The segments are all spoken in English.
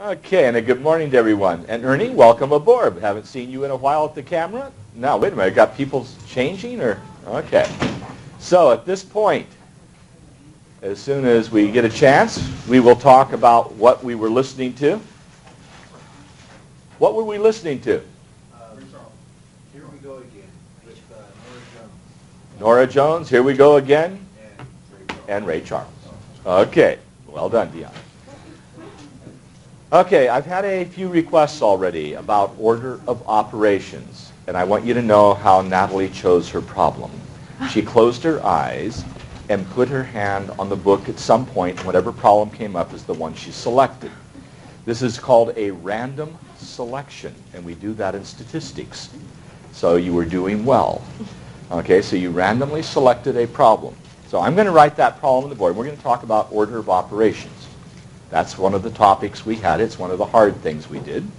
Okay, and a good morning to everyone. And Ernie, welcome aboard. Haven't seen you in a while at the camera. Now, wait a minute, got people changing or? Okay. So at this point, as soon as we get a chance, we will talk about what we were listening to. What were we listening to? Here we go again with Nora Jones, Here We Go Again, and Ray Charles. Okay, well done, Dion. Okay, I've had a few requests already about order of operations, and I want you to know how Natalie chose her problem. She closed her eyes and put her hand on the book at some point, and whatever problem came up is the one she selected. This is called a random selection, and we do that in statistics. So you were doing well. Okay, so you randomly selected a problem. So I'm going to write that problem on the board. We're going to talk about order of operations. That's one of the topics we had. It's one of the hard things we did. And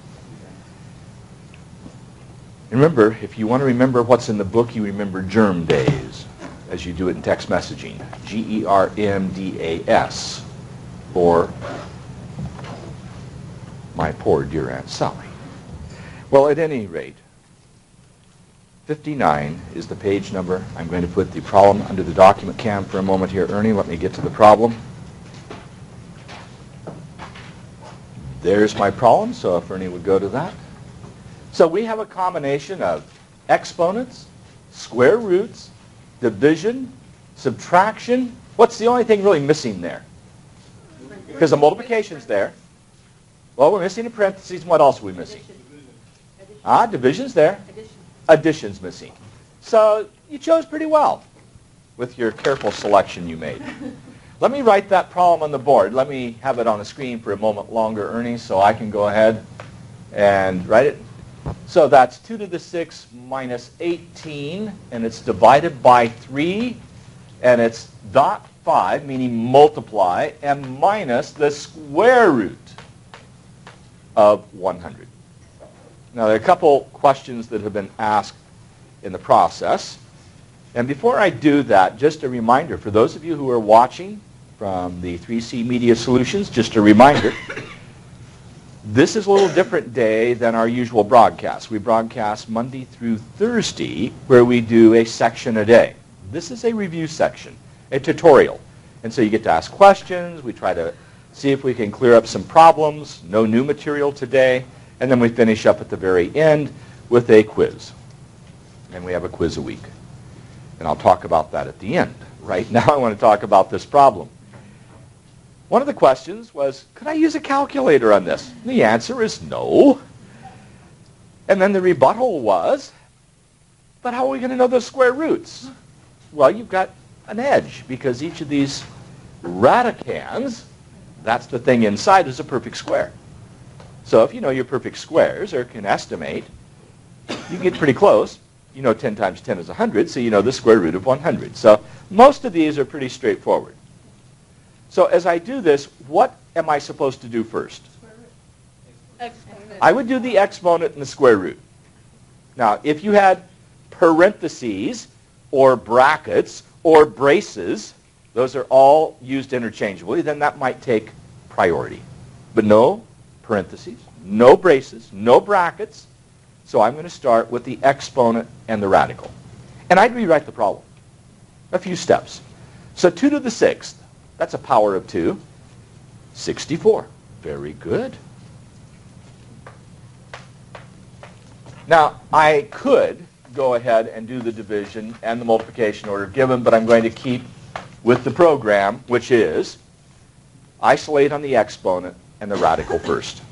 remember, if you want to remember what's in the book, you remember germ days, as you do it in text messaging. GERMDAS, or my poor dear Aunt Sally. Well, at any rate, 59 is the page number. I'm going to put the problem under the document cam for a moment here. Ernie, let me get to the problem. There's my problem, so if Ernie would go to that. So we have a combination of exponents, square roots, division, subtraction. What's the only thing really missing there? Because the multiplication's there. Well, we're missing a parentheses, and what else are we missing? Division's there. Addition's missing. So you chose pretty well with your careful selection you made. Let me write that problem on the board. Let me have it on the screen for a moment longer, Ernie, so I can go ahead and write it. So that's 2 to the 6 minus 18, and it's divided by 3, and it's dot 5, meaning multiply, and minus the square root of 100. Now, there are a couple questions that have been asked in the process. And before I do that, just a reminder, for those of you who are watching from the 3C Media Solutions, just a reminder, this is a little different day than our usual broadcast. We broadcast Monday through Thursday, where we do a section a day. This is a review section, a tutorial. And so you get to ask questions. We try to see if we can clear up some problems. No new material today. And then we finish up at the very end with a quiz. And we have a quiz a week. And I'll talk about that at the end. Right now I want to talk about this problem. One of the questions was, could I use a calculator on this? And the answer is no. And then the rebuttal was, but how are we going to know the square roots? Well, you've got an edge, because each of these radicands, that's the thing inside, is a perfect square. So if you know your perfect squares, or can estimate, you can get pretty close. You know 10 times 10 is 100, so you know the square root of 100. So most of these are pretty straightforward. So as I do this, what am I supposed to do first? Exponent. I would do the exponent and the square root. Now, if you had parentheses or brackets or braces, those are all used interchangeably, then that might take priority. But no parentheses, no braces, no brackets. So I'm going to start with the exponent and the radical. And I'd rewrite the problem. A few steps. So 2 to the 6th, that's a power of 2. 64. Very good. Now, I could go ahead and do the division and the multiplication order given, but I'm going to keep with the program, which is isolate on the exponent and the radical first.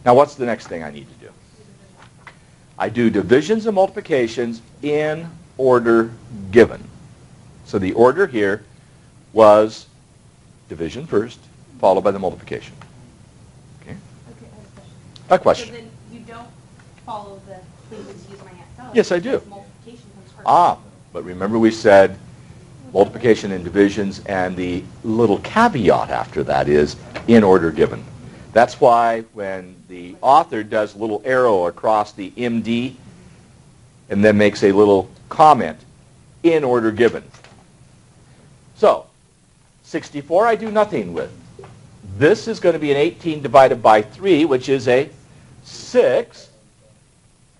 Now, what's the next thing I need to do? I do divisions and multiplications in order given. So the order here was division first, followed by the multiplication. Okay? Okay, I have a question. A question. So then you don't follow the please use my Aunt Sally. Yes, I do. Multiplication comes first. But remember we said multiplication and divisions, and the little caveat after that is in order given. That's why when the author does a little arrow across the MD and then makes a little comment, in order given. So, 64 I do nothing with. This is going to be an 18 divided by 3, which is a 6.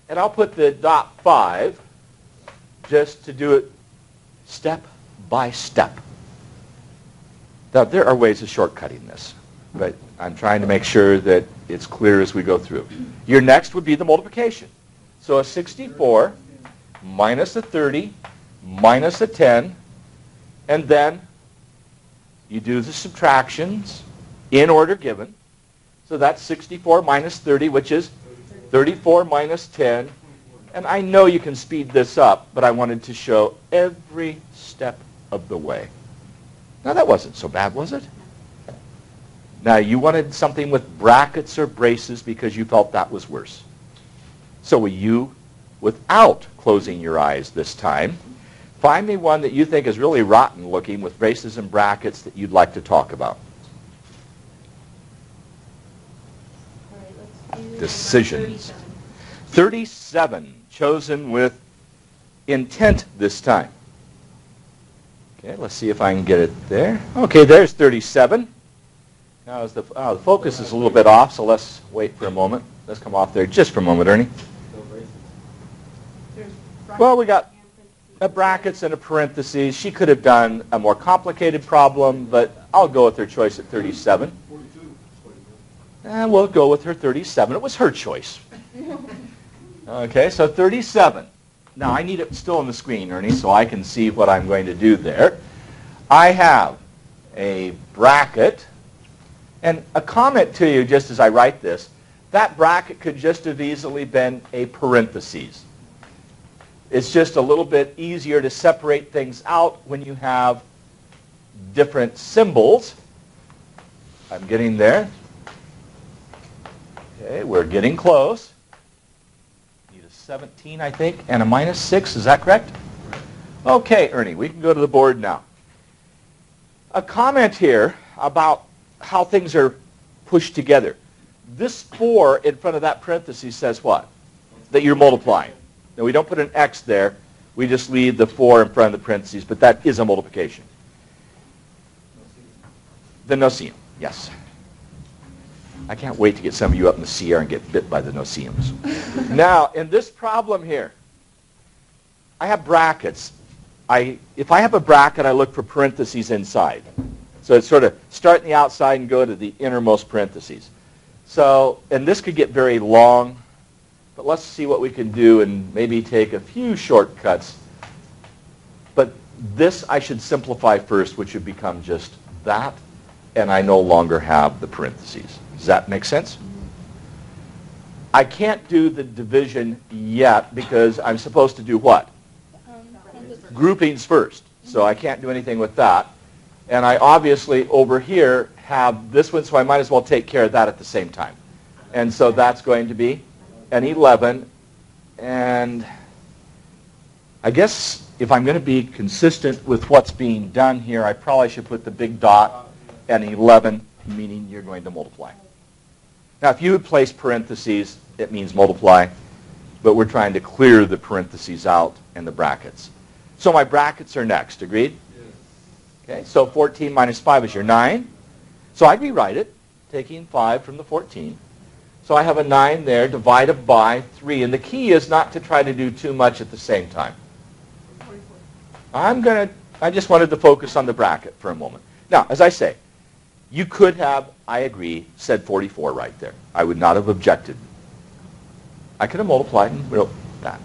And I'll put the dot 5 just to do it step by step. Now, there are ways of shortcutting this, but I'm trying to make sure that it's clear as we go through. Your next would be the multiplication. So a 64 minus a 30 minus a 10, and then you do the subtractions in order given. So that's 64 minus 30, which is 34 minus 10. And I know you can speed this up, but I wanted to show every step of the way. Now, that wasn't so bad, was it? Now, you wanted something with brackets or braces because you felt that was worse. So will you, without closing your eyes this time, find me one that you think is really rotten looking with braces and brackets that you'd like to talk about? All right, let's do Decisions. 37, chosen with intent this time. Okay, let's see if I can get it there. Okay, there's 37. Now, the focus is a little bit off, so let's wait for a moment. Let's come off there just for a moment, Ernie. Well, we got a brackets and a parentheses. She could have done a more complicated problem, but I'll go with her choice at 37. And we'll go with her 37. It was her choice. Okay, so 37. Now, I need it still on the screen, Ernie, so I can see what I'm going to do there. I have a bracket, and a comment to you just as I write this, that bracket could just have easily been a parentheses. It's just a little bit easier to separate things out when you have different symbols. I'm getting there. Okay, we're getting close. 17, I think, and a minus 6. Is that correct? Okay, Ernie, we can go to the board now. A comment here about how things are pushed together. This 4 in front of that parenthesis says what? That you're multiplying. Now, we don't put an X there. We just leave the 4 in front of the parentheses, but that is a multiplication. The noceum, yes. I can't wait to get some of you up in the Sierra and get bit by the noceums. Now, in this problem here, I have brackets. If I have a bracket, I look for parentheses inside. So it's sort of start in the outside and go to the innermost parentheses. So, and this could get very long, but let's see what we can do and maybe take a few shortcuts. But this I should simplify first, which would become just that, and I no longer have the parentheses. Does that make sense? I can't do the division yet because I'm supposed to do what? Groupings first. So I can't do anything with that. And I obviously over here have this one, so I might as well take care of that at the same time. And so that's going to be an 11. And I guess if I'm going to be consistent with what's being done here, I probably should put the big dot and 11, meaning you're going to multiply. Now, if you would place parentheses, it means multiply, but we're trying to clear the parentheses out and the brackets. So my brackets are next. Agreed? Yes. Okay, so 14 minus 5 is your 9. So I'd rewrite it, taking 5 from the 14. So I have a 9 there divided by 3. And the key is not to try to do too much at the same time. I just wanted to focus on the bracket for a moment. Now, as I say, you could have, I agree, said 44 right there. I would not have objected. I could have multiplied and wrote that.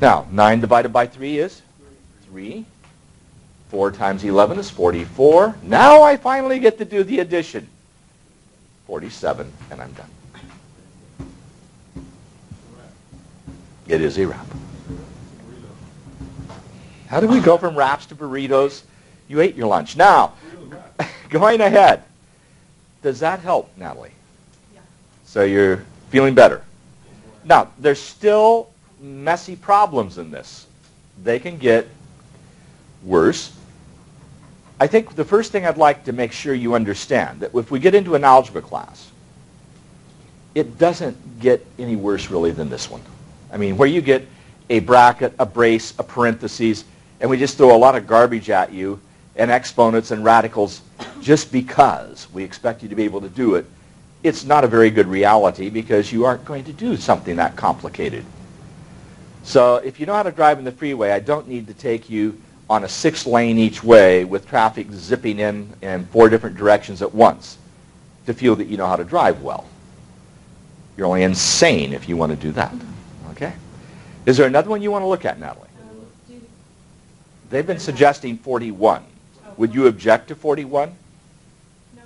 Now, 9 divided by 3 is 3. 4 times 11 is 44. Now I finally get to do the addition. 47, and I'm done. It is a wrap. How do we go from wraps to burritos? You ate your lunch. Now, going ahead. Does that help, Natalie? Yeah. So you're feeling better. Now, there's still messy problems in this. They can get worse. I think the first thing I'd like to make sure you understand, that if we get into an algebra class, it doesn't get any worse really than this one. I mean, where you get a bracket, a brace, a parentheses, and we just throw a lot of garbage at you, and exponents and radicals, just because we expect you to be able to do it, it's not a very good reality because you aren't going to do something that complicated. So if you know how to drive in the freeway, I don't need to take you on a 6-lane each way with traffic zipping in 4 different directions at once to feel that you know how to drive well. You're only insane if you want to do that. Okay? Is there another one you want to look at, Natalie? They've been suggesting 41. Would you object to 41? No,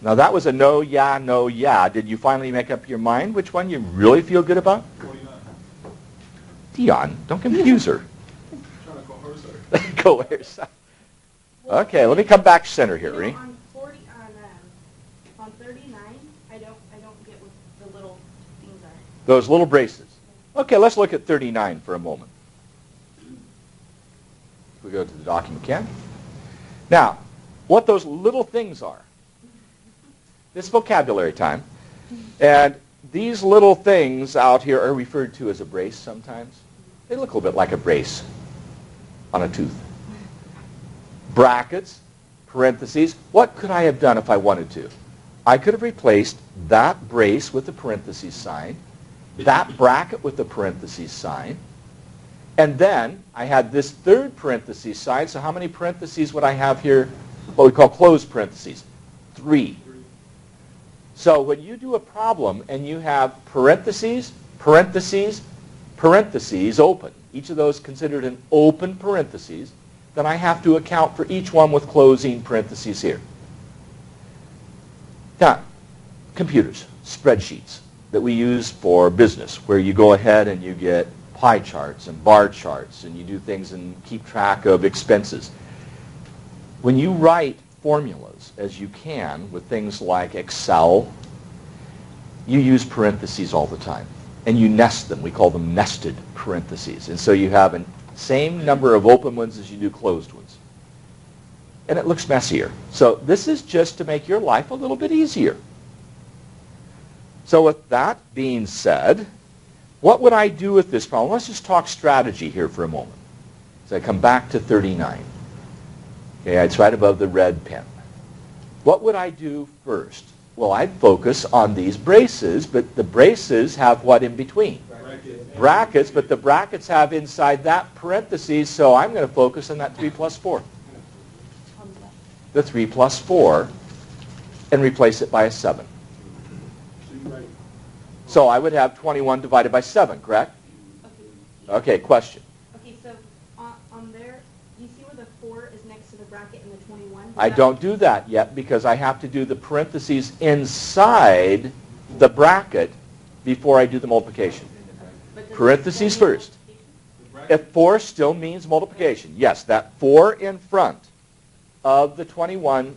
Now that was a no, yeah, no, yeah. Did you finally make up your mind which one you really feel good about? 49. Dion, don't confuse her. I'm trying to coerce her. Coerce. Okay, let me come back center here, Ree. On 40, on 39, I don't get what the little things are. Those little braces. Okay, let's look at 39 for a moment. If we go to the document, Ken. Now, what those little things are. This is vocabulary time. And these little things out here are referred to as a brace sometimes. They look a little bit like a brace on a tooth. Brackets, parentheses. What could I have done if I wanted to? I could have replaced that brace with the parentheses sign, that bracket with the parentheses sign, and then I had this third parentheses sign. So how many parentheses would I have here? What we call closed parentheses. 3. So when you do a problem and you have parentheses, parentheses, parentheses open, each of those considered an open parentheses, then I have to account for each one with closing parentheses here. Now, computers, spreadsheets that we use for business, where you go ahead and you get pie charts and bar charts and you do things and keep track of expenses. When you write formulas, as you can with things like Excel, you use parentheses all the time. And you nest them. We call them nested parentheses. And so you have the same number of open ones as you do closed ones. And it looks messier. So this is just to make your life a little bit easier. So with that being said, what would I do with this problem? Let's just talk strategy here for a moment. So I come back to 39. Okay, it's right above the red pen. What would I do first? Well, I'd focus on these braces, but the braces have what in between? Brackets, but the brackets have inside that parentheses, so I'm going to focus on that 3 plus 4. The 3 plus 4, and replace it by a 7. So I would have 21 divided by 7, correct? Okay, question. Okay, so on there, you see where the 4 is next to the bracket and the 21? I don't do that yet because I have to do the parentheses inside the bracket before I do the multiplication. Parentheses first. If 4 still means multiplication, yes, that 4 in front of the 21,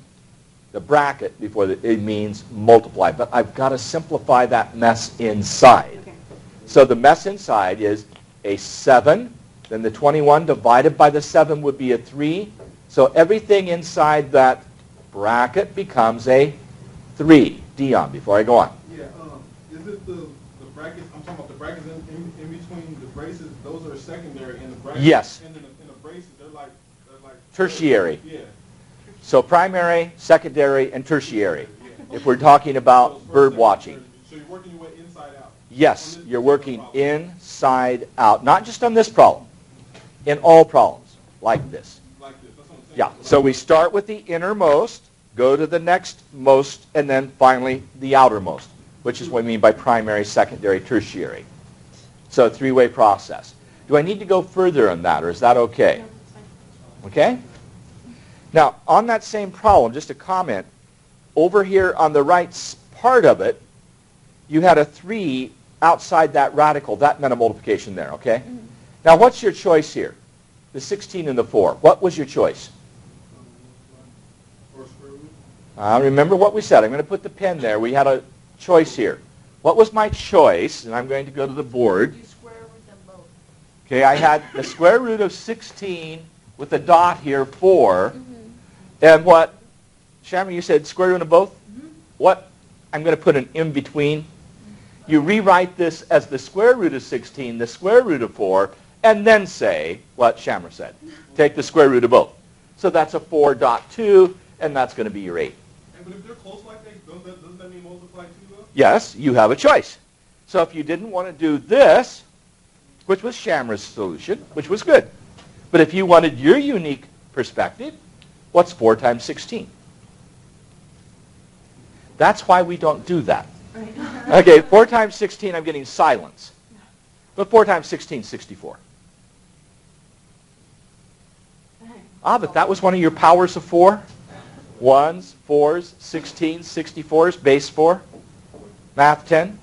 the bracket before it means multiply. But I've got to simplify that mess inside. Okay. So the mess inside is a 7, then the 21 divided by the 7 would be a 3. So everything inside that bracket becomes a 3. Dion, before I go on. Yeah, is it the brackets, I'm talking about the brackets in between the braces, those are secondary, and the brackets Yes. and the braces, they're like Tertiary. Yeah. So primary, secondary, and tertiary. Yeah. If we're talking about bird watching. So you're working your way inside out. Yes, you're working inside out. Not just on this problem. In all problems, like this. Like this. That's what I'm saying. Yeah, so we start with the innermost, go to the next most, and then finally the outermost, which is what we mean by primary, secondary, tertiary. So a 3-way process. Do I need to go further on that, or is that okay? No, it's fine. Okay? Now, on that same problem, just a comment, over here on the right part of it, you had a 3 outside that radical. That meant a multiplication there, okay? Mm-hmm. Now, what's your choice here? The 16 and the 4. What was your choice? Or square root. Remember what we said. I'm going to put the pen there. We had a choice here. What was my choice? And I'm going to go to the board. You square root them both. Okay, I had the square root of 16 with a dot here, 4. Mm-hmm. And what, Shamma, you said square root of both? Mm-hmm. What, I'm going to put an in between. You rewrite this as the square root of 16, the square root of 4, and then say what Shammer said. Take the square root of both. So that's a 4.2, and that's going to be your 8. But if they're close like that, doesn't that mean multiply 2 though? Yes, you have a choice. So if you didn't want to do this, which was Shamra's solution, which was good. But if you wanted your unique perspective, what's 4 times 16? That's why we don't do that. Okay, 4 times 16, I'm getting silence. But 4 times 16 is 64. Ah, but that was one of your powers of 4? 1s, 4s, 16s, 64s, base 4, math 10.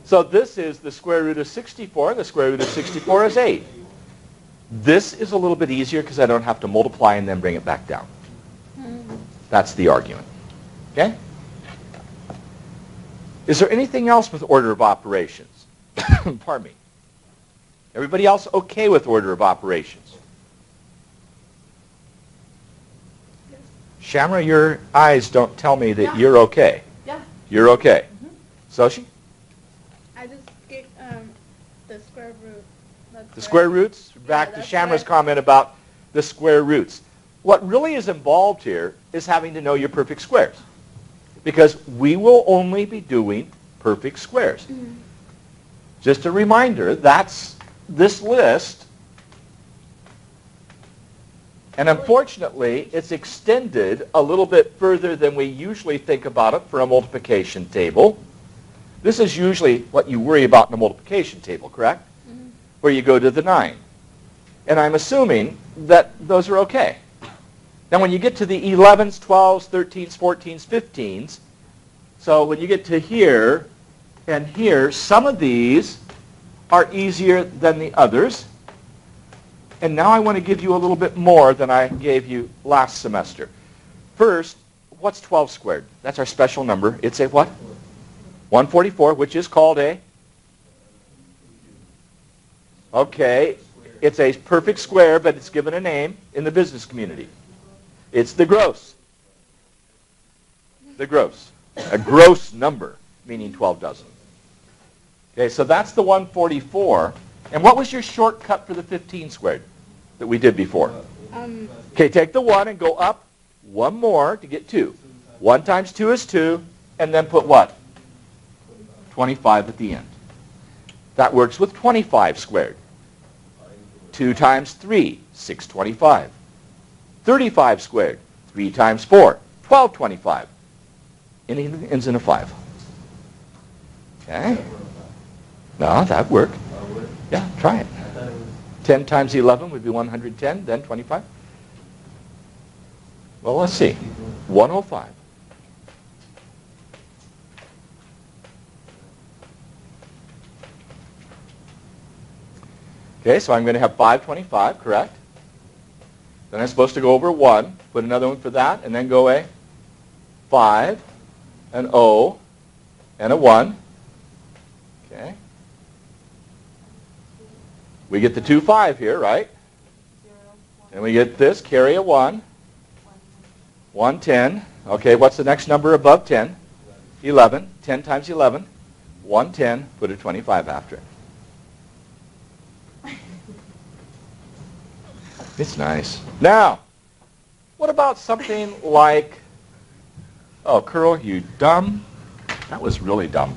So this is the square root of 64, and the square root of 64 is 8. This is a little bit easier because I don't have to multiply and then bring it back down. That's the argument. Okay? Is there anything else with order of operations? Pardon me. Everybody else okay with order of operations? Shamra, your eyes don't tell me that you're okay. Yeah. You're okay. Soshi? I just get the square root. The square roots? Back to that's Shamra's right. comment about the square roots. What really is involved here is having to know your perfect squares. Because we will only be doing perfect squares. Just a reminder, that's this list. And unfortunately, it's extended a little bit further than we usually think about it for a multiplication table. This is usually what you worry about in a multiplication table, correct? Where you go to the 9. And I'm assuming that those are okay. Now when you get to the 11s, 12s, 13s, 14s, 15s, so when you get to here and here, some of these are easier than the others. And now I want to give you a little bit more than I gave you last semester. First, what's 12 squared? That's our special number. It's a what? 144, which is called a? Okay, it's a perfect square, but it's given a name in the business community. It's the gross. The gross. A gross number, meaning 12 dozen. Okay, so that's the 144. And what was your shortcut for the 15 squared that we did before? Okay, take the 1 and go up 1 more to get 2. 1 times 2 is 2, and then put what? 25 at the end. That works with 25 squared. 2 times 3, 625. 35 squared, 3 times 4, 1225. Anything ends in a 5. Okay? No, that would work. Yeah, try it. 10 times 11 would be 110, then 25. Well, let's see. 105. Okay, so I'm going to have 525, correct? Then I'm supposed to go over 1, put another one for that, and then go a 5, an O, and a 1. Okay. We get the 2, 5 here, right? And we get this, carry a 1. 110. Okay, what's the next number above 10? 11. 10 times 11. 110. Put a 25 after it. It's nice. Now, what about something like, oh, Curl, you dumb. That was really dumb.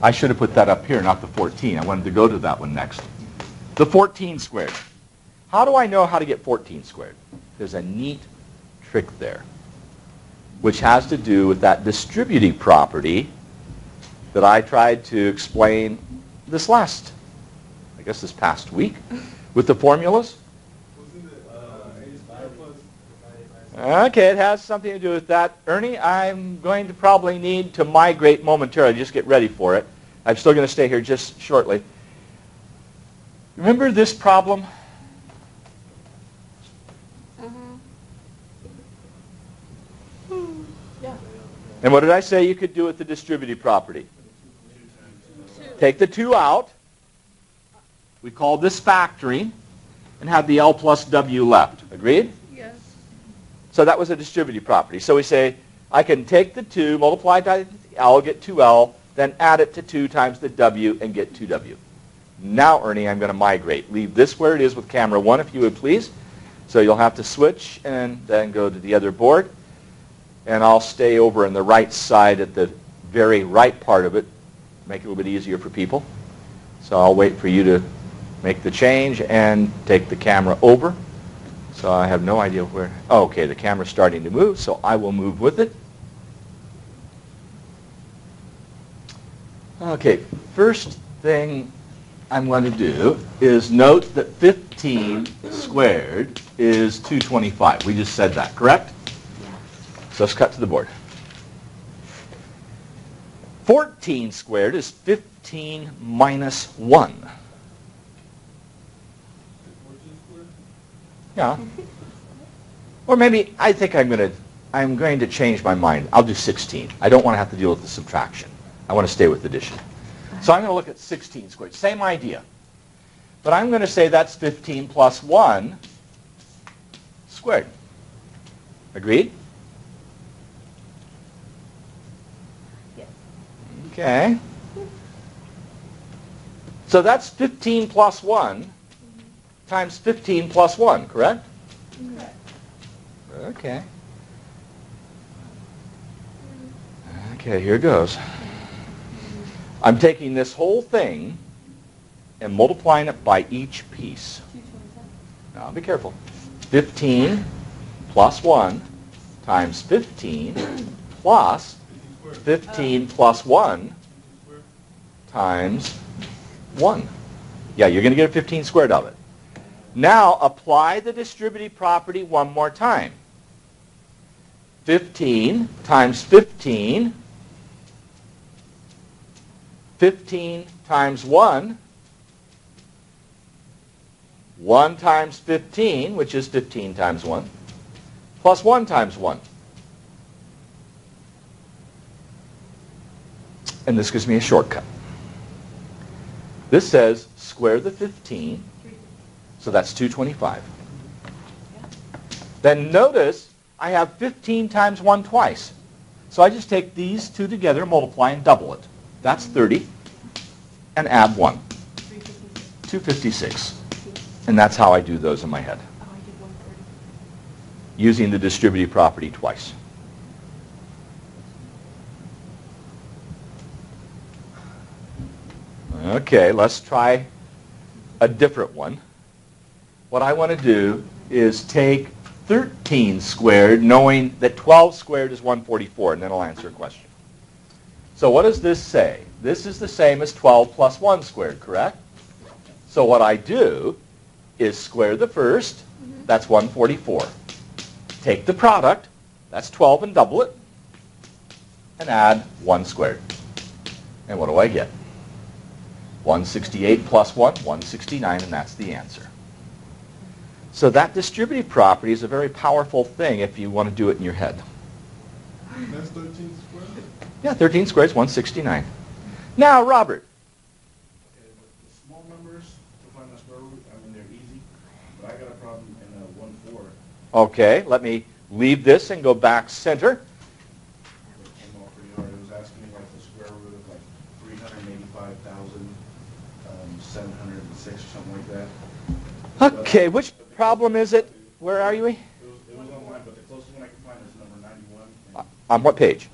I should have put that up here, not the 14. I wanted to go to that one next. The 14 squared. How do I know how to get 14 squared? There's a neat trick there, which has to do with that distributive property that I tried to explain this past week with the formulas. Okay, it has something to do with that. Ernie, I'm going to probably need to migrate momentarily. Just get ready for it. I'm still going to stay here just shortly. Remember this problem? Yeah. And what did I say you could do with the distributive property? Take the 2 out. We call this factoring and have the L plus W left. Agreed? Yes. So that was a distributive property. So we say, I can take the 2, multiply it by the L, get 2L, then add it to 2 times the W and get 2W. Now, Ernie, I'm going to migrate. Leave this where it is with camera 1, if you would please. So you'll have to switch and then go to the other board. And I'll stay over on the right side at the very right part of it, make it a little bit easier for people. So I'll wait for you to make the change and take the camera over. So I have no idea where. Oh, okay, the camera's starting to move, so I will move with it. Okay, first thing I'm going to do is note that 15 squared is 225. We just said that, correct? So let's cut to the board. 14 squared is 15 minus 1. 14 squared? Yeah. Or maybe I think I'm going to change my mind. I'll do 16. I don't want to have to deal with the subtraction. I want to stay with addition. So I'm going to look at 16 squared. Same idea. But I'm going to say that's 15 plus 1 squared. Agreed? Yes. Okay. So that's 15 plus 1 times 15 plus 1, correct? Correct. Okay. Okay, here goes. I'm taking this whole thing and multiplying it by each piece. Now, be careful. 15 plus 1 times 15 plus 15 plus 1 times 1. Yeah, you're going to get a 15 squared of it. Now, apply the distributive property one more time. 15 times 15, 15 times 1, 1 times 15, which is 15 times 1, plus 1 times 1. And this gives me a shortcut. This says square the 15, so that's 225. Then notice I have 15 times 1 twice. So I just take these two together, multiply, and double it. That's 30, and add 1. 256. And that's how I do those in my head, Oh, I did 130. using the distributive property twice. Okay, let's try a different one. What I want to do is take 13 squared, knowing that 12 squared is 144, and then I'll answer a question. So what does this say? This is the same as 12 plus 1 squared, correct? So what I do is square the first, that's 144. Take the product, that's 12, and double it, and add 1 squared. And what do I get? 168 plus 1, 169, and that's the answer. So that distributive property is a very powerful thing if you want to do it in your head. That's 13 squared? Yeah, 13 squared is 169. Now, Robert. Okay, the small numbers to find the square root, I mean, they're easy, but I got a problem in 1/4. Okay, let me leave this and go back center. It came out pretty hard. It was asking me like the square root of like 385,706 or something like that. Okay, which problem is it? Where are you? It was online, but the closest one I could find is number 91. On what page?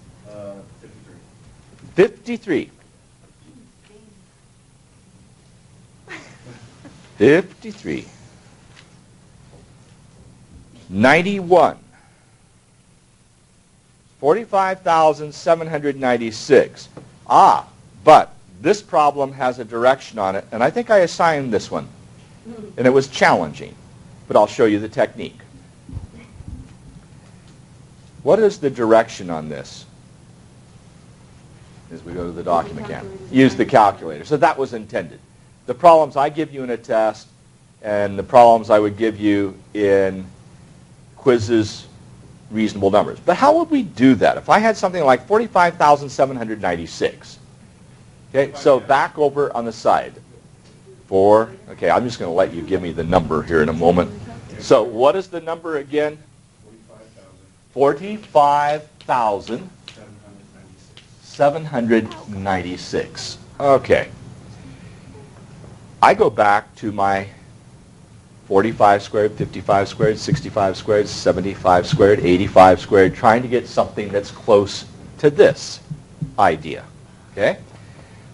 53. 53. 53. 91. 45,796. Ah, but this problem has a direction on it, and I think I assigned this one. And it was challenging, but I'll show you the technique. What is the direction on this? As we go to the document camp. Use the calculator. So that was intended. The problems I give you in a test and the problems I would give you in quizzes, reasonable numbers. But how would we do that? If I had something like 45,796. Okay, so back over on the side. Okay, I'm just going to let you give me the number here in a moment. So what is the number again? 45,796. Okay. I go back to my 45 squared, 55 squared, 65 squared, 75 squared, 85 squared, trying to get something that's close to this idea. Okay?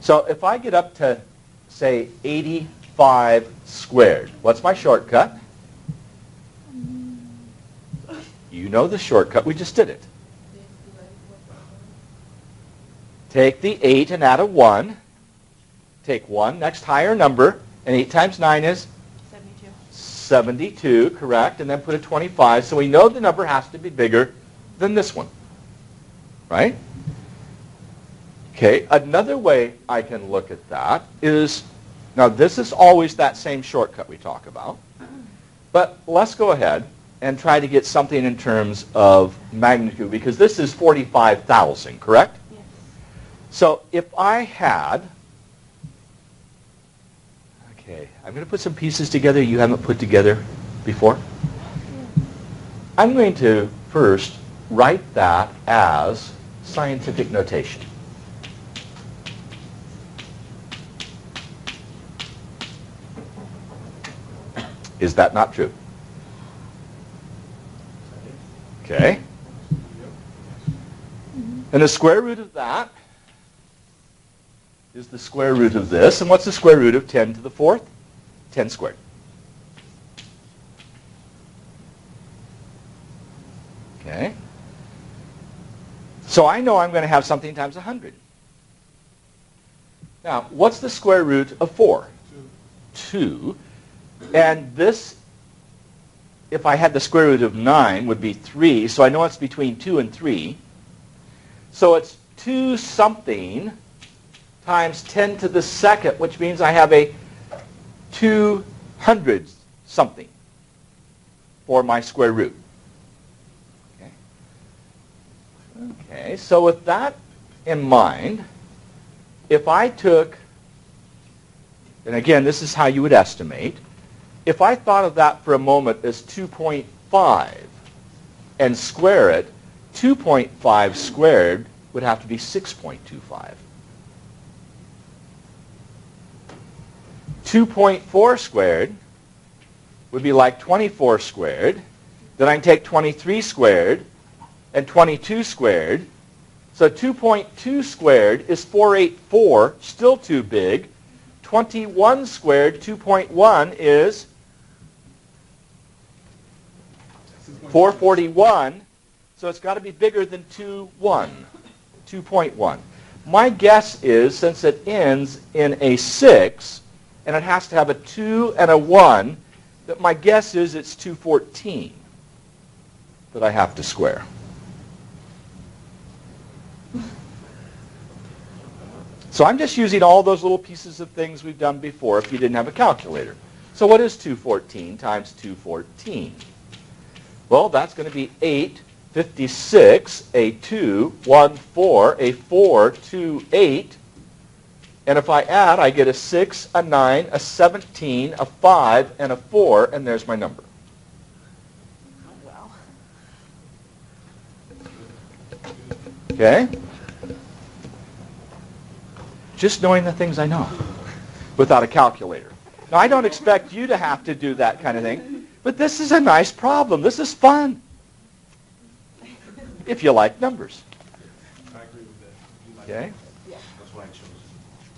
So if I get up to, say, 85 squared, what's my shortcut? You know the shortcut. We just did it. Take the 8 and add a 1. Take 1, next higher number, and 8 times 9 is? 72. 72, correct, and then put a 25. So we know the number has to be bigger than this one, right? Okay, another way I can look at that is, now this is always that same shortcut we talk about, but let's go ahead and try to get something in terms of magnitude, because this is 45,000, correct? Yes. So if I had, okay, I'm going to put some pieces together you haven't put together before. I'm going to first write that as scientific notation. Is that not true? Okay. And the square root of that is the square root of this. And what's the square root of 10 to the 4th? 10 squared. Okay. So I know I'm going to have something times 100. Now, what's the square root of 4? 2. And this, if I had the square root of 9, would be 3. So I know it's between 2 and 3. So it's 2 something times 10 to the 2nd, which means I have a 200 something for my square root. Okay. Okay, so with that in mind, if I took, and again, this is how you would estimate, if I thought of that for a moment as 2.5 and square it, 2.5 squared would have to be 6.25. 2.4 squared would be like 24 squared. Then I can take 23 squared and 22 squared. So 2.2 squared is 484, still too big. 21 squared, 2.1 is 441. So it's got to be bigger than 2.1. My guess is, since it ends in a 6, and it has to have a 2 and a 1, that my guess is it's 214 that I have to square. So I'm just using all those little pieces of things we've done before if you didn't have a calculator. So what is 214 times 214? Well, that's going to be 8, 56, a 2, 1, 4, a 4, 2, 8. And if I add, I get a 6, a 9, a 17, a 5, and a 4, and there's my number. Wow. Okay? Just knowing the things I know without a calculator. Now, I don't expect you to have to do that kind of thing, but this is a nice problem. This is fun if you like numbers. I agree with that. You like Okay? it. That's why I chose it.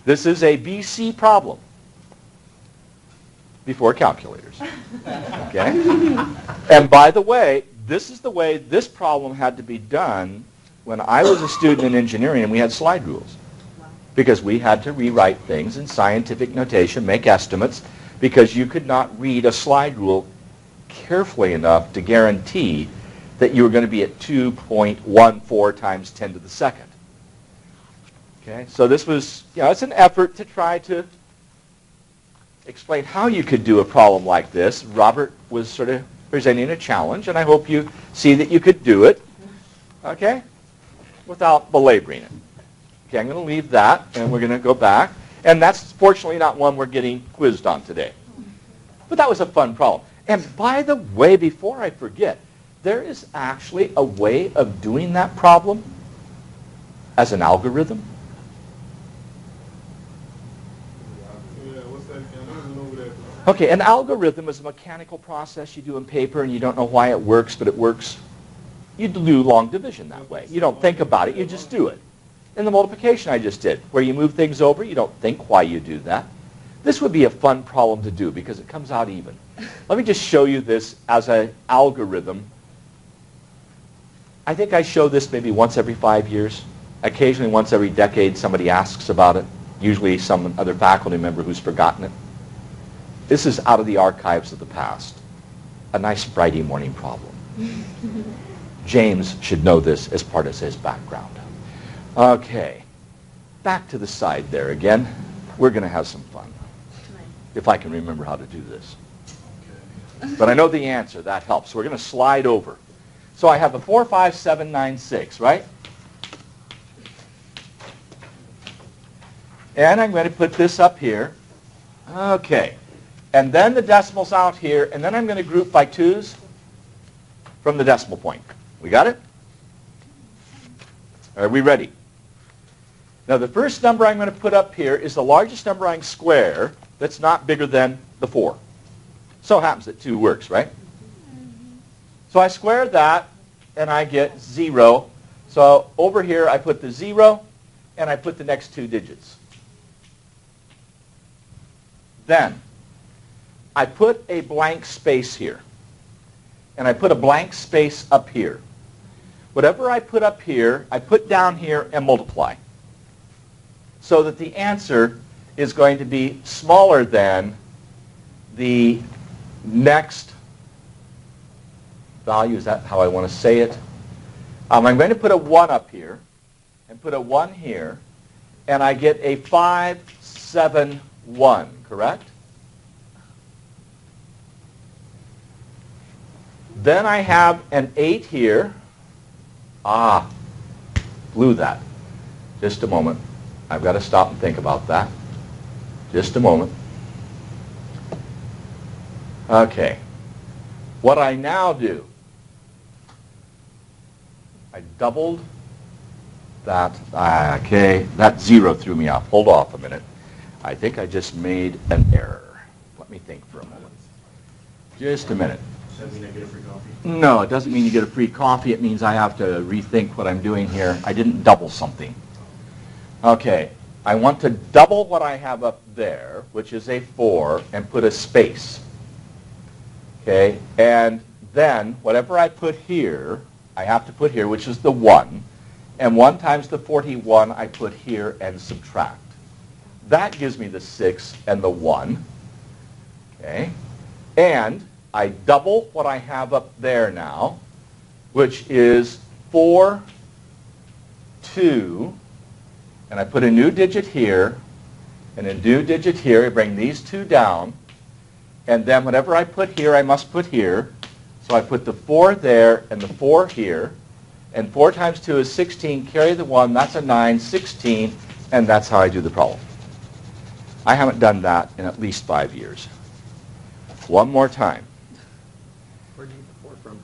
This is a BC problem before calculators. Okay? And by the way, this is the way this problem had to be done when I was a student in engineering and we had slide rules. Because we had to rewrite things in scientific notation, make estimates, because you could not read a slide rule carefully enough to guarantee that you were going to be at 2.14 times 10 to the 2nd. Okay, so this was, it's an effort to try to explain how you could do a problem like this. Robert was sort of presenting a challenge, and I hope you see that you could do it, okay, without belaboring it. Okay, I'm going to leave that, and we're going to go back. And that's fortunately not one we're getting quizzed on today. But that was a fun problem. And by the way, before I forget, there is actually a way of doing that problem as an algorithm. Yeah, what's that again? I don't even know what that is. Okay, an algorithm is a mechanical process you do in paper, and you don't know why it works, but it works. You do long division that way. You don't think about it, you just do it. And the multiplication I just did, where you move things over, you don't think why you do that. This would be a fun problem to do because it comes out even. Let me just show you this as an algorithm. I think I show this maybe once every 5 years. Occasionally once every decade somebody asks about it, usually some other faculty member who's forgotten it. This is out of the archives of the past. A nice Friday morning problem. James should know this as part of his background. Okay, back to the side there again. We're going to have some fun, if I can remember how to do this. But I know the answer. That helps. So we're going to slide over. So I have a 4, 5, 7, 9, 6, right? And I'm going to put this up here. Okay. And then the decimal's out here, and then I'm going to group by 2's from the decimal point. We got it? Are we ready? Now the first number I'm going to put up here is the largest number I can square that's not bigger than the 4. So it happens that 2 works, right? So I square that, and I get 0. So over here I put the 0, and I put the next 2 digits. Then I put a blank space here. And I put a blank space up here. Whatever I put up here, I put down here and multiply. So that the answer is going to be smaller than the next value. Is that how I want to say it? I'm going to put a 1 up here and put a 1 here. And I get a 5, 7, 1, correct? Then I have an 8 here. Blew that. Just a moment. I've got to stop and think about that. Just a moment. Okay. What I now do, I doubled that. Okay, that 0 threw me off. Hold off a minute. I think I just made an error. Let me think for a moment. Just a minute. Does that mean I get a free coffee? No, it doesn't mean you get a free coffee. It means I have to rethink what I'm doing here. I didn't double something. Okay, I want to double what I have up there, which is a 4, and put a space. Okay, and then whatever I put here, I have to put here, which is the 1. And 1 times the 41 I put here and subtract. That gives me the 6 and the 1. Okay, and I double what I have up there now, which is 4, 2, and I put a new digit here, and a new digit here. I bring these 2 down, and then whatever I put here, I must put here. So I put the 4 there and the 4 here, and 4 times 2 is 16. Carry the 1, that's a 9, 16, and that's how I do the problem. I haven't done that in at least 5 years. One more time. Where did you get the 4 from?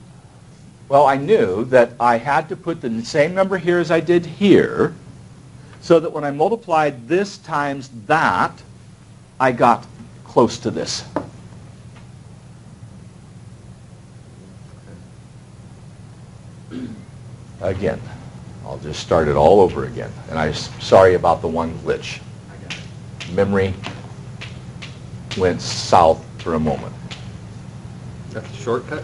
Well, I knew that I had to put the same number here as I did here, so that when I multiplied this times that, I got close to this. Again, I'll just start it all over again. And I'm sorry about the one glitch. Memory went south for a moment. That's a shortcut?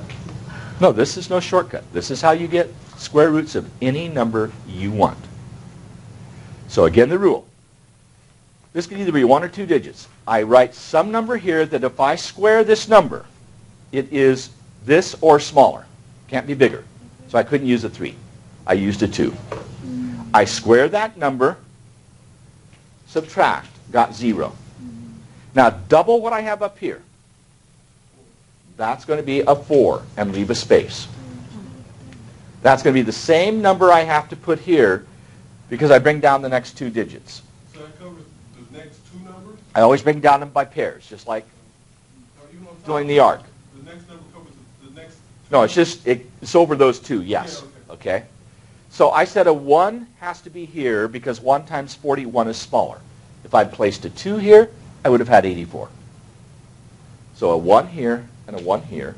No, this is no shortcut. This is how you get square roots of any number you want. So again, the rule. This can either be 1 or 2 digits. I write some number here that if I square this number, it is this or smaller. Can't be bigger. So I couldn't use a 3. I used a 2. I square that number, subtract, got 0. Now double what I have up here. That's going to be a 4 and leave a space. That's going to be the same number I have to put here because I bring down the next 2 digits. So that covers the next 2 numbers? I always bring down them by pairs, just like doing the arc. The next number covers the next... No, it's just, it's over those 2, yes. Yeah, Okay. So I said a 1 has to be here because 1 times 41 is smaller. If I'd placed a 2 here, I would have had 84. So a 1 here and a 1 here.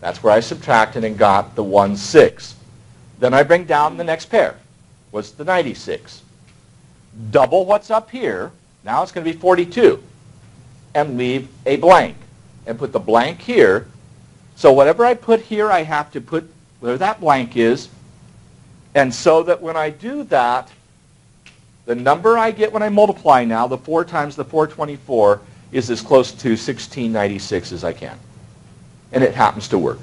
That's where I subtracted and got the 1, 6. Then I bring down the next pair. What's the 96? Double what's up here. Now it's going to be 42. And leave a blank. And put the blank here. So whatever I put here, I have to put where that blank is. And so that when I do that, the number I get when I multiply now, the 4 times the 424, is as close to 1696 as I can. And it happens to work.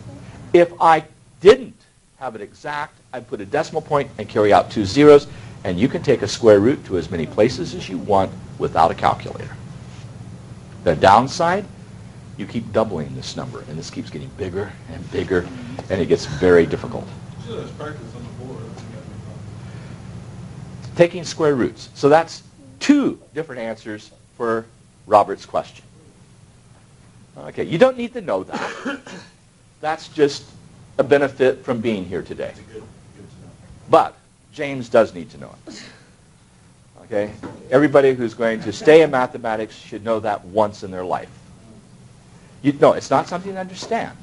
If I didn't have it exact, I'd put a decimal point and carry out 2 zeros, and you can take a square root to as many places as you want without a calculator. The downside, you keep doubling this number, and this keeps getting bigger and bigger, and it gets very difficult. Just practice on the board. Taking square roots. So that's 2 different answers for Robert's question. Okay, you don't need to know that. That's just a benefit from being here today. But James does need to know it. Okay? Everybody who's going to stay in mathematics should know that once in their life. No, it's not something to understand.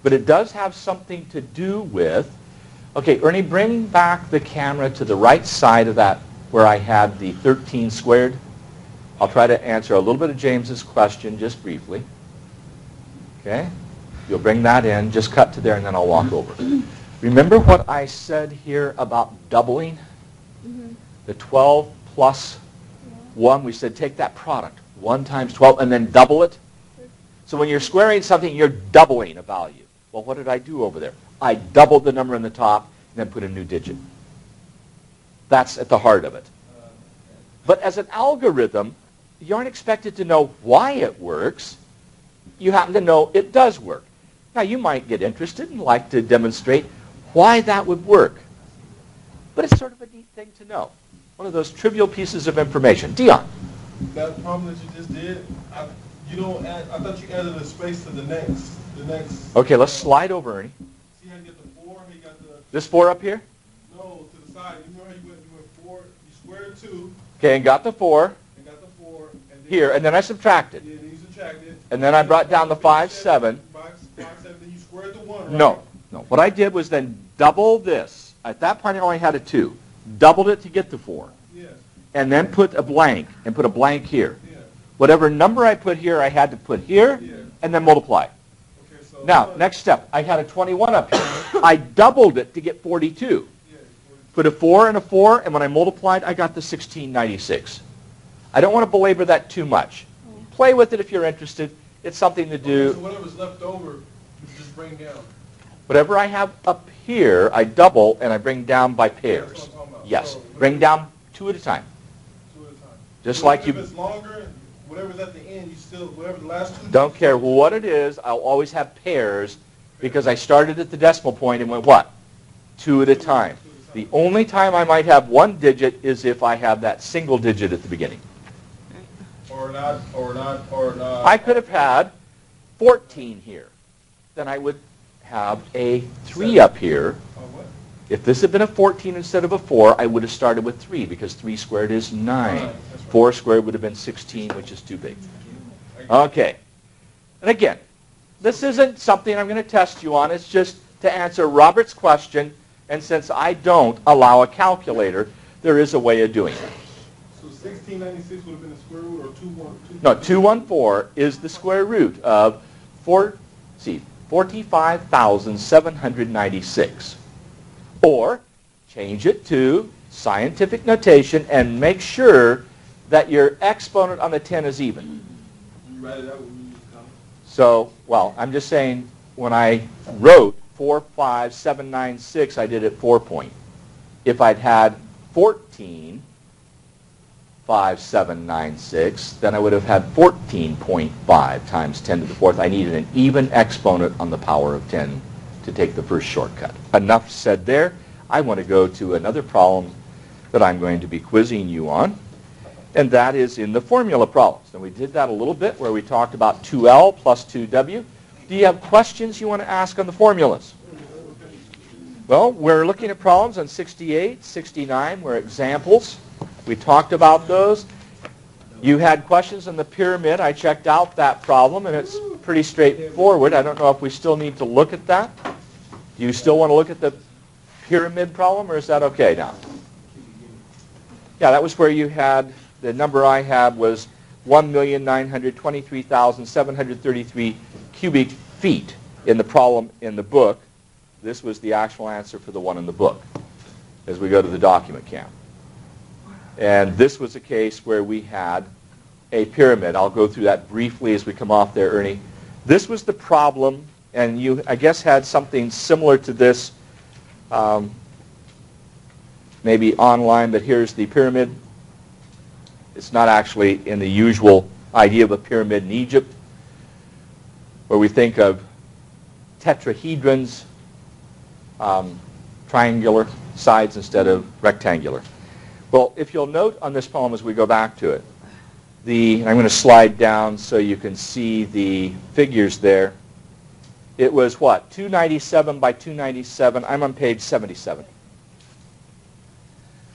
But it does have something to do with, okay, Ernie, bring back the camera to the right side of that where I had the 13 squared. I'll try to answer a little bit of James's question just briefly. Okay? You'll bring that in, just cut to there, and then I'll walk over. Remember what I said here about doubling? The 12 plus 1, we said take that product, 1 times 12, and then double it. So when you're squaring something, you're doubling a value. Well, what did I do over there? I doubled the number in the top and then put a new digit. That's at the heart of it. But as an algorithm, you aren't expected to know why it works. You happen to know it does work. Now, you might get interested and like to demonstrate why that would work. But it's sort of a neat thing to know. One of those trivial pieces of information. Dion. That problem that you just did, I thought you added a space to the next. Okay, let's slide over, Ernie. See how you get the 4? How you got the... This 4 up here? No, to the side. You remember how you went 4, you squared 2. Okay, and got the 4. And got the 4. And then Here, and then I subtracted. Yeah, then you subtracted. And then I brought down the 5, 7. 5, 7, then you squared the 1, right? No. What I did was then double this. At that point, I only had a 2. Doubled it to get the 4. Yes. And then put a blank, and put a blank here. Yeah. Whatever number I put here, I had to put here, Yeah. and then multiply. Okay, so Now, next step. I had a 21 up here. I doubled it to get 42. Yeah, Put a 4 and a 4, and when I multiplied, I got the 1696. I don't want to belabor that too much. Play with it if you're interested. It's something to do. Okay, so whatever's left over, you just bring down. Whatever I have up here, I double, and I bring down by pairs. That's what I'm talking about. Yes. So, Bring down 2 at a time. 2 at a time. Just So like if you... it's longer, whatever's at the end, you still, whatever the last 2... Don't care what it is, I'll always have pairs because I started at the decimal point and went what? 2 at a time. The only time I might have 1 digit is if I have that single digit at the beginning. Or not. I could have had 14 here. Then I would have a 3 up here. Oh, what? If this had been a 14 instead of a 4, I would have started with 3 because 3 squared is 9. That's right. 4 squared would have been 16, which is too big. Okay. And again, this isn't something I'm going to test you on. It's just to answer Robert's question. And since I don't allow a calculator, there is a way of doing it. So 1696 would have been the square root, or 212? No, 214 is the square root of 45,796. Or change it to scientific notation and make sure that your exponent on the 10 is even. You write it out when you use comma? So, well, I'm just saying when I wrote 45796, I did it 4 point. If I'd had 145796, then I would have had 14.5 times 10 to the 4th. I needed an even exponent on the power of 10 to take the first shortcut. Enough said there. I want to go to another problem that I'm going to be quizzing you on, and that is in the formula problems. And we did that a little bit where we talked about 2L plus 2W. Do you have questions you want to ask on the formulas? Well, we're looking at problems on 68, 69. We're examples. We talked about those. You had questions on the pyramid. I checked out that problem, and it's pretty straightforward. I don't know if we still need to look at that. Do you still want to look at the pyramid problem, or is that okay now? Yeah, that was where you had, the number I had was 1,923,733 cubic feet in the problem in the book. This was the actual answer for the one in the book as we go to the document count. And this was a case where we had a pyramid. I'll go through that briefly as we come off there, Ernie. This was the problem, and you, I guess, had something similar to this maybe online, but here's the pyramid. It's not actually in the usual idea of a pyramid in Egypt, where we think of tetrahedrons, triangular sides instead of rectangular. Well, if you'll note on this problem as we go back to it, and I'm going to slide down so you can see the figures there. It was what? 297 by 297. I'm on page 77.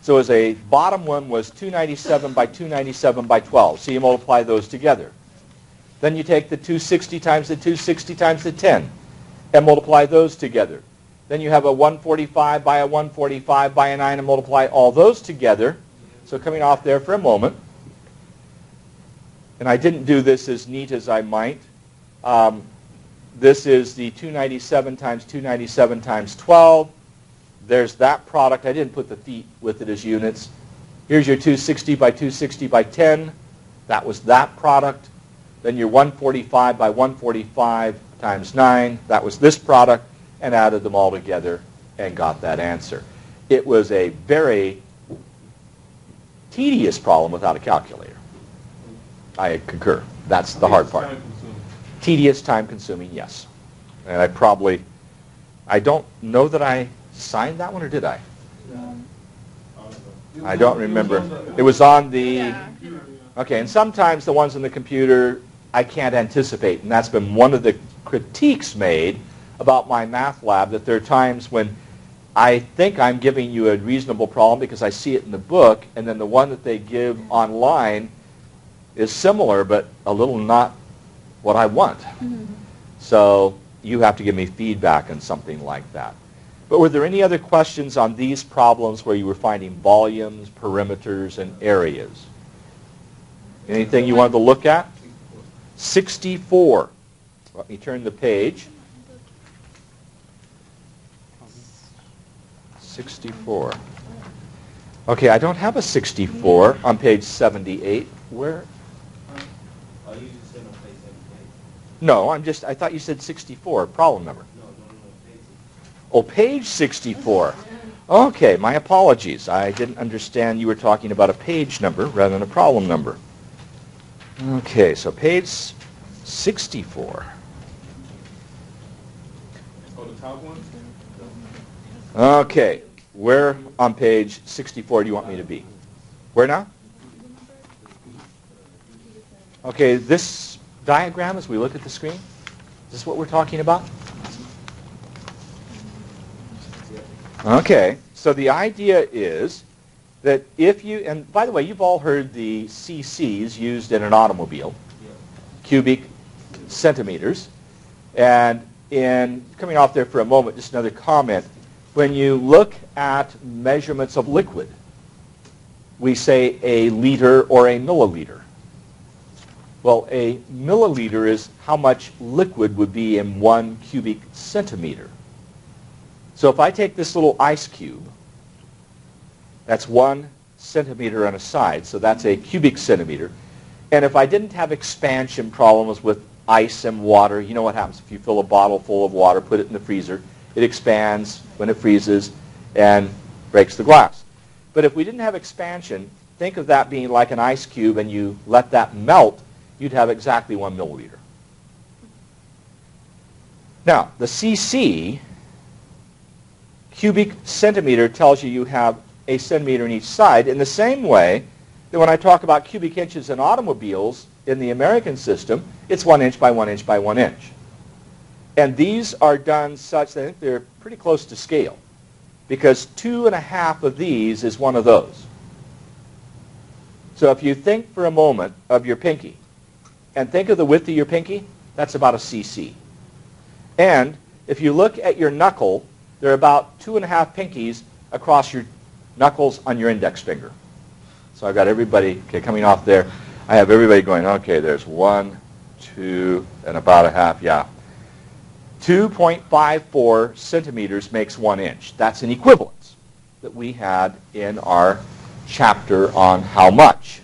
So as a bottom one was 297 by 297 by 12. So you multiply those together. Then you take the 260 times the 260 times the 10 and multiply those together. Then you have a 145 by a 145 by a 9 and multiply all those together. So coming off there for a moment. And I didn't do this as neat as I might. This is the 297 times 297 times 12. There's that product. I didn't put the feet with it as units. Here's your 260 by 260 by 10. That was that product. Then your 145 by 145 times 9. That was this product, and added them all together and got that answer. It was a very tedious problem without a calculator. I concur. That's the hard part. Tedious, time-consuming, yes. And I don't know that I signed that one, or did I? I don't remember. It was on the... Yeah. Okay, and sometimes the ones on the computer I can't anticipate, and that's been one of the critiques made about my math lab, that there are times when I think I'm giving you a reasonable problem because I see it in the book, and then the one that they give online is similar, but a little not what I want. Mm-hmm. So you have to give me feedback on something like that. But were there any other questions on these problems where you were finding volumes, perimeters, and areas? Anything you wanted to look at? 64. Let me turn the page. 64. Okay, I don't have a 64 on page 78. Where? Oh, you just said on page 78. No, I thought you said 64, problem number. No, page 64. Oh, page 64. Okay, my apologies. I didn't understand you were talking about a page number rather than a problem number. Okay, so page 64. Oh, the top one? Okay, where on page 64 do you want me to be? Where now? Okay, this diagram as we look at the screen, is this what we're talking about? Okay, so the idea is that if you, and by the way, you've all heard the cc's used in an automobile, cubic centimeters. And in coming off there for a moment, just another comment. When you look at measurements of liquid, we say a liter or a milliliter. Well, a milliliter is how much liquid would be in 1 cubic centimeter. So if I take this little ice cube, that's 1 centimeter on a side, so that's a cubic centimeter. And if I didn't have expansion problems with ice and water, you know what happens if you fill a bottle full of water, put it in the freezer, it expands when it freezes and breaks the glass. But if we didn't have expansion, think of that being like an ice cube and you let that melt, you'd have exactly 1 milliliter. Now, the cc, cubic centimeter, tells you you have a centimeter in each side, in the same way that when I talk about cubic inches in automobiles in the American system, it's 1 inch by 1 inch by 1 inch. And these are done such that they're pretty close to scale, because 2.5 of these is one of those. So if you think for a moment of your pinky, and think of the width of your pinky, that's about a cc. And if you look at your knuckle, there are about 2.5 pinkies across your knuckles on your index finger. So I've got everybody, okay, coming off there. I have everybody going, okay, there's 1, 2, and about a half, yeah. 2.54 centimeters makes 1 inch. That's an equivalence that we had in our chapter on how much.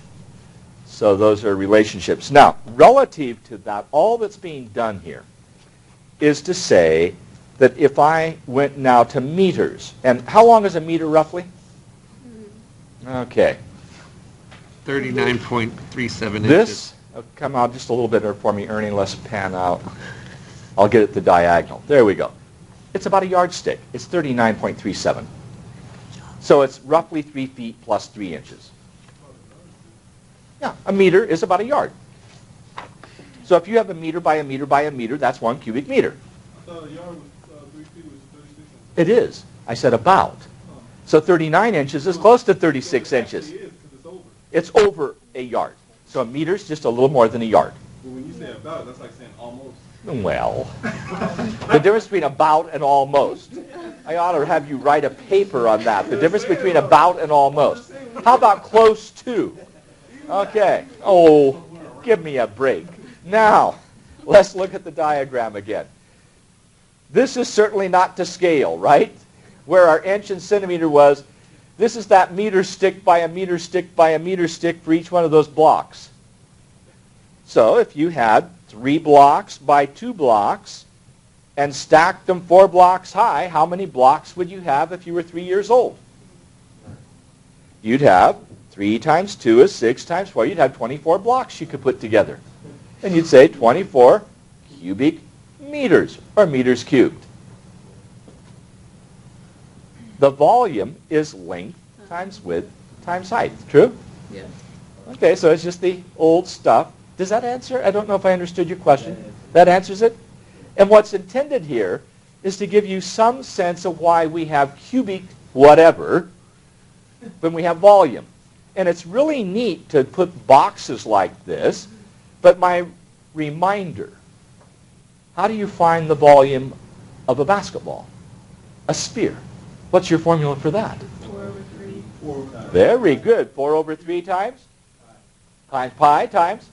So those are relationships. Now, relative to that, all that's being done here is to say that if I went now to meters, and how long is a meter roughly? Okay. 39.37 inches. This, come out just a little bit for me, Ernie, let's pan out. I'll get it the diagonal. There we go. It's about a yardstick. It's 39.37. So it's roughly 3 feet plus 3 inches. Yeah, a meter is about a yard. So if you have a meter by a meter by a meter, that's 1 cubic meter. I thought a yard was 3 feet was 36 inches. It is. I said about. So 39 inches is close to 36 So it inches. actually is, 'cause it's over. It's over a yard. So a meter's just a little more than a yard. But when you say about, that's like saying almost. Well, the difference between about and almost. I ought to have you write a paper on that. The difference between about and almost. How about close to? Okay. Oh, give me a break. Now, let's look at the diagram again. This is certainly not to scale, right? Where our inch and centimeter was, this is that meter stick by a meter stick by a meter stick for each one of those blocks. So if you had 3 blocks by 2 blocks and stacked them 4 blocks high, how many blocks would you have if you were 3 years old? You'd have 3 times 2 is 6 times 4. You'd have 24 blocks you could put together. And you'd say 24 cubic meters, or meters cubed. The volume is length times width times height. True? Yes. Okay, so it's just the old stuff. Does that answer? I don't know if I understood your question. That answers it? And what's intended here is to give you some sense of why we have cubic whatever when we have volume. And it's really neat to put boxes like this, but my reminder, how do you find the volume of a basketball? A sphere. What's your formula for that? 4 over 3. 4 times. Very good. 4 over 3 times? Times pi times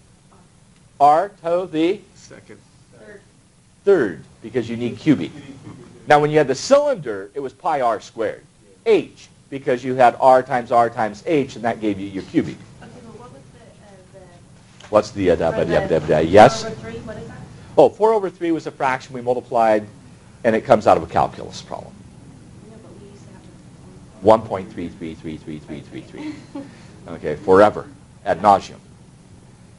r to the Second. third, because you need cubic. Now, when you had the cylinder, it was pi r squared. H, because you had r times h, and that gave you your cubic. Okay, but what was What's the the yes? 4 over 3, what is that? Oh, 4 over 3 was a fraction we multiplied, and it comes out of a calculus problem. No, but we used to have 1.33333333. Okay, forever, ad nauseum.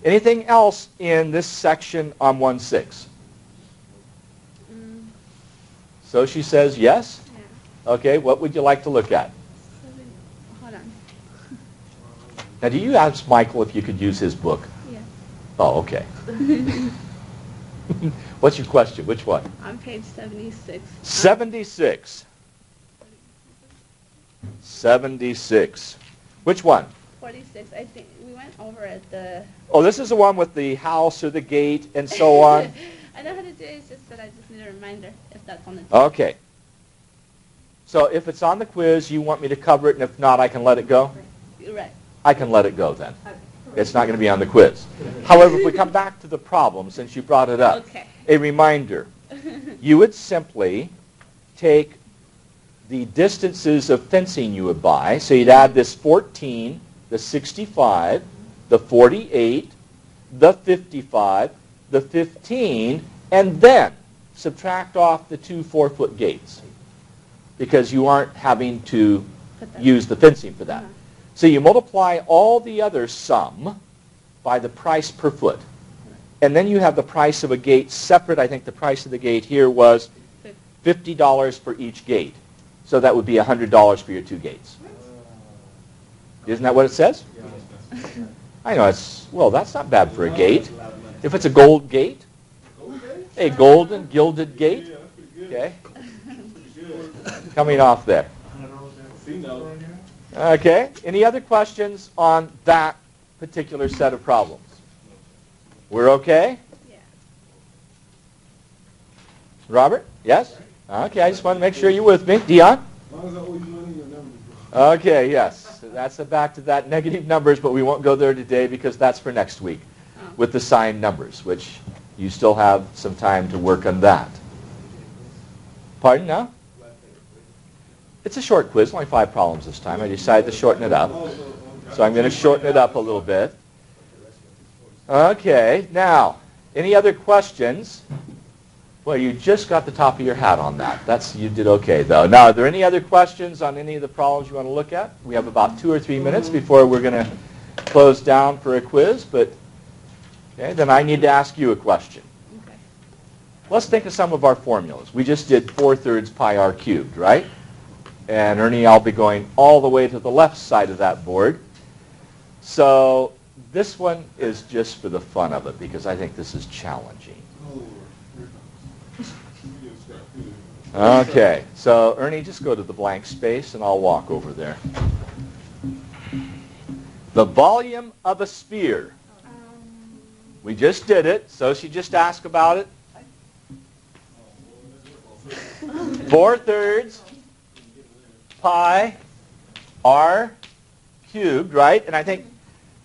Anything else in this section on 1/6? So she says yes? Yeah. Okay, what would you like to look at? Hold on. Now, do you ask Michael if you could use his book? Yeah. Oh, okay. What's your question? Which one? On page 76. 76. 76. Which one? 46. I think we went over at the... Oh, this is the one with the house or the gate and so on? I know how to do it, it's just that I just need a reminder if that's on the test. Okay. So if it's on the quiz, you want me to cover it, and if not, I can let it go? You're right. I can let it go then. Okay. It's not going to be on the quiz. However, if we come back to the problem, since you brought it up, Okay. a reminder. You would simply take the distances of fencing you would buy. So you'd add this 14, the 65, the 48, the 55, the 15, and then subtract off the 2 4-foot gates, because you aren't having to use the fencing for that. So you multiply all the other sum by the price per foot. And then you have the price of a gate separate. I think the price of the gate here was $50 for each gate. So that would be $100 for your 2 gates. Isn't that what it says? I know, well, that's not bad for a gate. If it's a gold gate, a golden gilded gate, okay, coming off there. Okay, any other questions on that particular set of problems? We're okay? Yeah. Robert? Yes? Okay, I just want to make sure you're with me. Dion? As long as I owe you money, your numbers, bro. Okay, yes. That's back to that negative numbers, but we won't go there today because that's for next week with the signed numbers, which you still have some time to work on that. Pardon now? It's a short quiz, only 5 problems this time. I decided to shorten it up. So I'm going to shorten it up a little bit. Okay, now, any other questions? Well, you just got the top of your hat on that. You did okay, though. Now, are there any other questions on any of the problems you want to look at? We have about 2 or 3 minutes before we're going to close down for a quiz, but okay, then I need to ask you a question. Okay. Let's think of some of our formulas. We just did 4/3 pi r cubed, right? And Ernie, I'll be going all the way to the left side of that board. So this one is just for the fun of it because I think this is challenging. Okay, so Ernie, just go to the blank space and I'll walk over there. The volume of a sphere. We just did it, so she just asked about it. 4/3 pi r cubed, right? And I think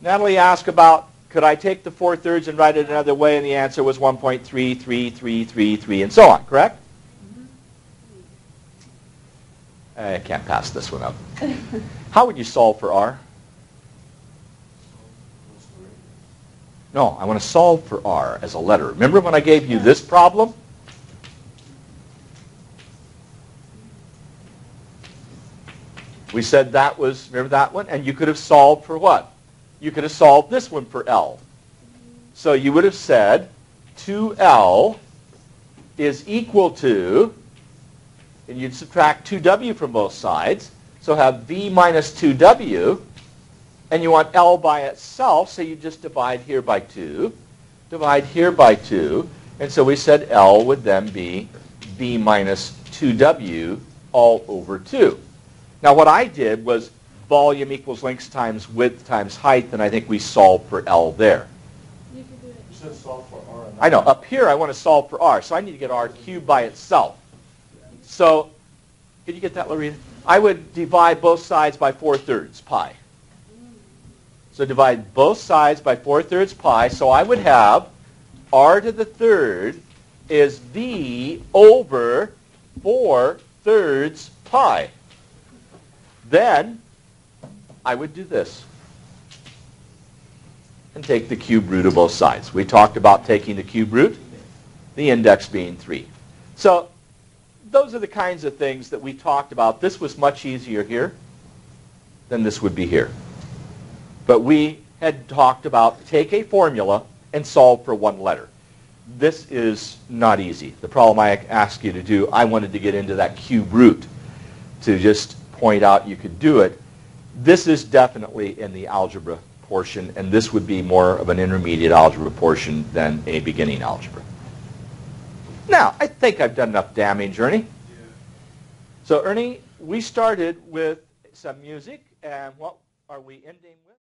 Natalie asked about, could I take the 4/3 and write it another way? And the answer was 1.33333 and so on, correct? I can't pass this one up. How would you solve for r? No, I want to solve for r as a letter. Remember when I gave you this problem? We said that was, remember that one? And you could have solved for what? You could have solved this one for L. So you would have said 2L is equal to, and you'd subtract 2W from both sides, so have V minus 2W, and you want L by itself, so you just divide here by 2, divide here by 2, and so we said L would then be V minus 2W all over 2. Now what I did was volume equals length times width times height, and I think we solved for L there. You could do it. You said solve for R. I know, up here I want to solve for R, so I need to get R cubed by itself. So, could you get that, Lorena? I would divide both sides by 4/3 pi. So divide both sides by 4/3 pi, so I would have R to the third is V over 4/3 pi. Then I would do this and take the cube root of both sides. We talked about taking the cube root, the index being 3. So those are the kinds of things that we talked about. This was much easier here than this would be here. But we had talked about take a formula and solve for one letter. This is not easy. The problem I asked you to do, I wanted to get into that cube root to just point out you could do it. This is definitely in the algebra portion, and this would be more of an intermediate algebra portion than a beginning algebra. Now, I think I've done enough damage, Ernie. Yeah. So, Ernie, we started with some music, and what are we ending with?